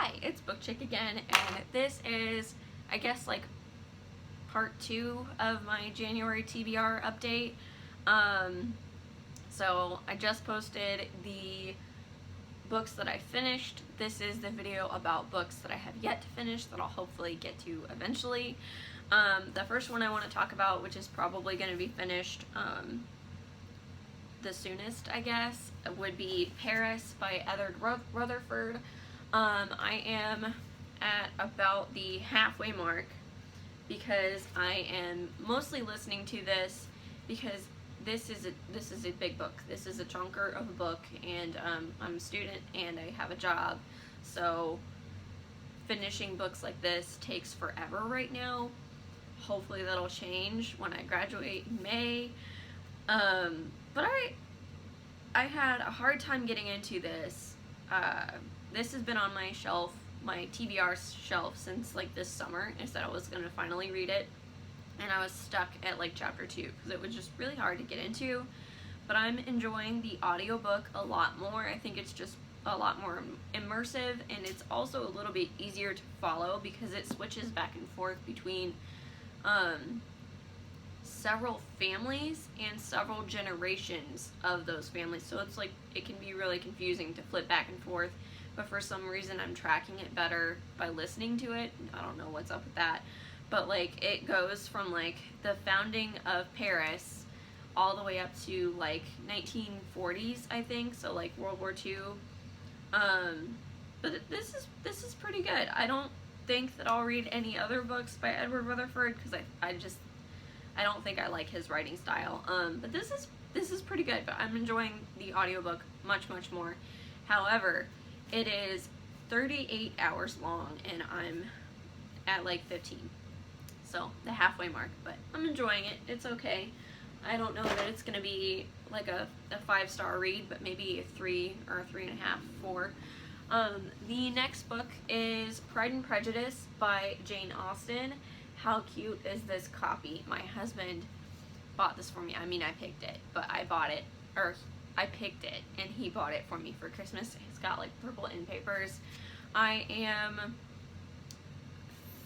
Hi, it's Book Chick again, and this is, I guess, like part 2 of my January TBR update. So I just posted the books that I finished. This is the video about books that I have yet to finish that I'll hopefully get to eventually. The first one I want to talk about, which is probably going to be finished the soonest, I guess, would be Paris by Rutherford. I am at about the halfway mark because I am mostly listening to this because this is a big book. This is a chunker of a book, and I'm a student and I have a job, so finishing books like this takes forever right now. Hopefully that'll change when I graduate in May. But I had a hard time getting into this. This has been on my shelf, my TBR shelf, since like this summer. I said I was going to finally read it, and I was stuck at like chapter 2 because it was just really hard to get into. But I'm enjoying the audiobook a lot more. I think it's just a lot more immersive, and it's also a little bit easier to follow because it switches back and forth between several families and several generations of those families. So it's like, it can be really confusing to flip back and forth, but for some reason I'm tracking it better by listening to it. I don't know what's up with that, but like it goes from like the founding of Paris all the way up to like 1940s, I think, so like World War II. But this is pretty good. I don't think that I'll read any other books by Edward Rutherford because I don't think I like his writing style. But this is pretty good, but I'm enjoying the audiobook much more. However, it is 38 hours long and I'm at like 15. So the halfway mark, but I'm enjoying it. It's okay. I don't know that it's gonna be like a 5-star read, but maybe a 3 or a 3.5, 4. The next book is Pride and Prejudice by Jane Austen. How cute is this copy? My husband bought this for me. I mean, I picked it, but I picked it and he bought it for me for Christmas. It's got like purple end papers. I am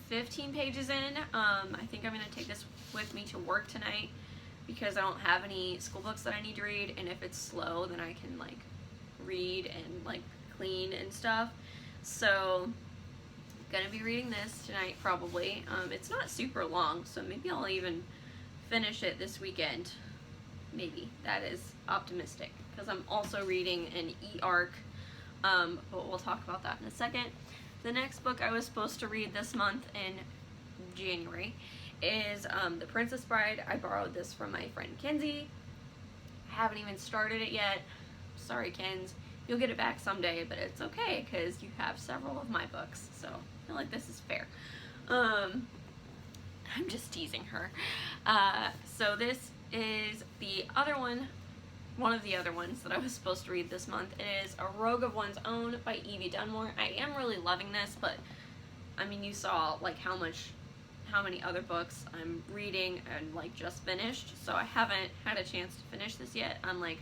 15 pages in. I think I'm gonna take this with me to work tonight because I don't have any school books that I need to read, and if it's slow then I can like read and like clean and stuff. So gonna be reading this tonight probably. It's not super long, so maybe I'll even finish it this weekend. Maybe. That is optimistic because I'm also reading an e-arc, but we'll talk about that in a second. The next book I was supposed to read this month in January is The Princess Bride. I borrowed this from my friend Kenzie. I haven't even started it yet. Sorry, Kenz. You'll get it back someday, but it's okay because you have several of my books, so I feel like this is fair. I'm just teasing her. So this is the other one of the other ones that I was supposed to read this month. It is A Rogue of One's Own by Evie Dunmore. I am really loving this, but I mean, you saw like how many other books I'm reading and like just finished, so I haven't had a chance to finish this yet. I'm like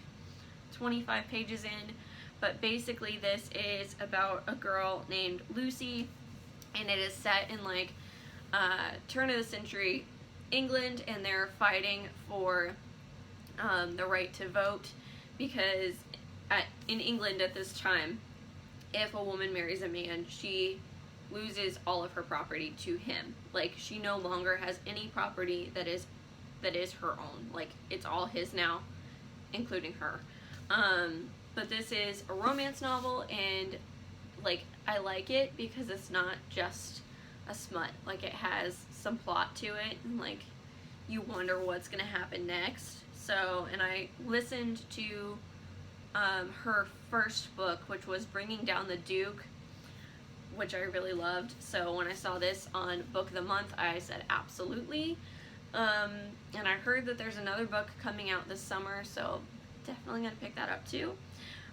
25 pages in, but basically this is about a girl named Lucy, and it is set in like turn of the century England, and they're fighting for the right to vote because in England at this time, if a woman marries a man, she loses all of her property to him. Like, she no longer has any property that is her own. Like, it's all his now, including her. But this is a romance novel, and like I like it because it's not just a smut. Like, it has some plot to it, and like you wonder what's gonna happen next. So, and I listened to her first book, which was Bringing Down the Duke, which I really loved. So when I saw this on Book of the Month, I said absolutely. And I heard that there's another book coming out this summer, so definitely gonna pick that up too.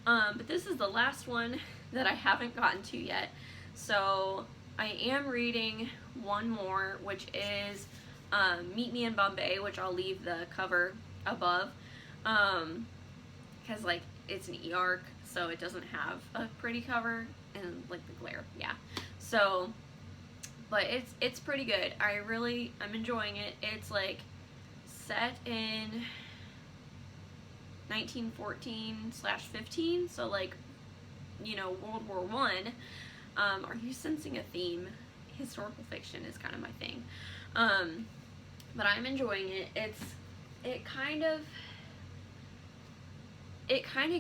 But this is the last one that I haven't gotten to yet. So I am reading one more, which is Meet Me in Bombay, which I'll leave the cover above, because like it's an e-arc, so it doesn't have a pretty cover. and like the glare, yeah. So, but it's pretty good. I'm enjoying it. It's like set in 1914/15, so like, you know, World War One. Are you sensing a theme? Historical fiction is kind of my thing. But I'm enjoying it. It kind of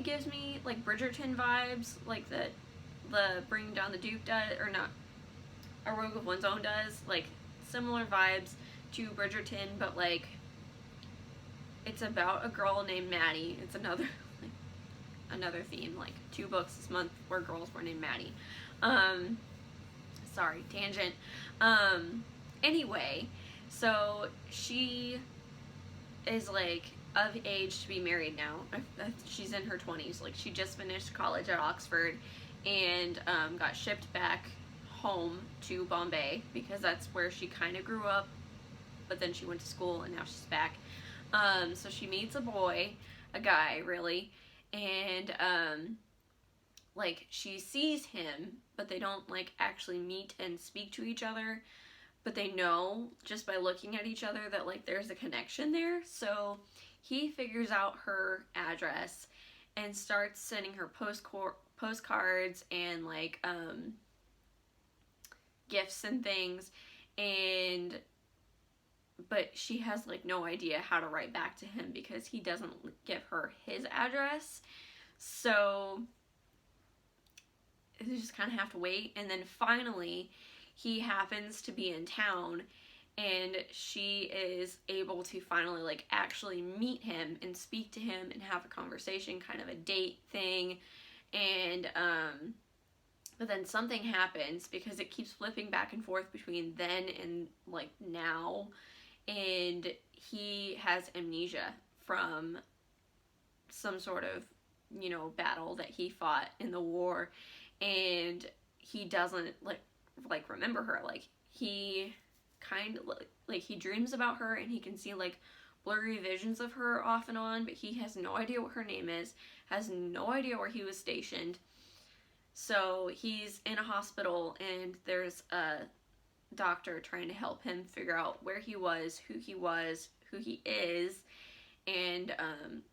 gives me like Bridgerton vibes, like the Bring Down the Duke does, or not, A Rogue of One's Own does, like similar vibes to Bridgerton, but like it's about a girl named Maddie. It's another another theme, like 2 books this month where girls were named Maddie. Sorry, tangent. Anyway, so she is like of age to be married now. She's in her 20s. Like, she just finished college at Oxford and got shipped back home to Bombay because that's where she kind of grew up, but then she went to school and now she's back. So she meets a guy really, and like she sees him, but they don't like actually meet and speak to each other, but they know just by looking at each other that like there's a connection there. So he figures out her address and starts sending her postcards and like gifts and things, but she has like no idea how to write back to him because he doesn't give her his address. So they just kind of have to wait, and then finally he happens to be in town and she is able to finally like actually meet him and speak to him and have a conversation, kind of a date thing. And but then something happens because it keeps flipping back and forth between then and like now, and he has amnesia from some sort of, you know, battle that he fought in the war, and he doesn't like remember her. Like, he kind of like he dreams about her and he can see like blurry visions of her off and on, but he has no idea what her name is, has no idea where he was stationed. So he's in a hospital and there's a doctor trying to help him figure out where he was, who he is, and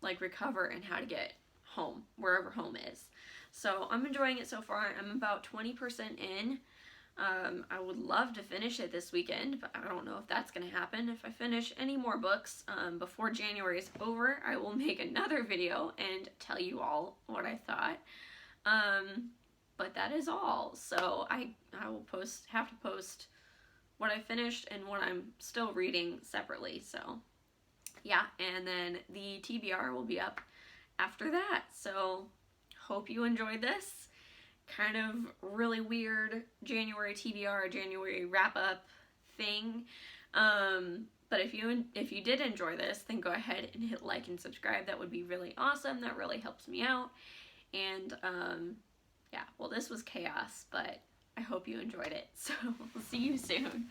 like recover and how to get home, wherever home is. So I'm enjoying it so far. I'm about 20% in. I would love to finish it this weekend, but I don't know if that's going to happen. If I finish any more books before January is over, I will make another video and tell you all what I thought. But that is all. So I will have to post what I finished and what I'm still reading separately. So yeah, and then the TBR will be up after that. So hope you enjoyed this kind of really weird January TBR, January wrap-up thing. But if you did enjoy this, then go ahead and hit like and subscribe. That would be really awesome. That really helps me out. And yeah, well, this was chaos, but I hope you enjoyed it. So we'll see you soon.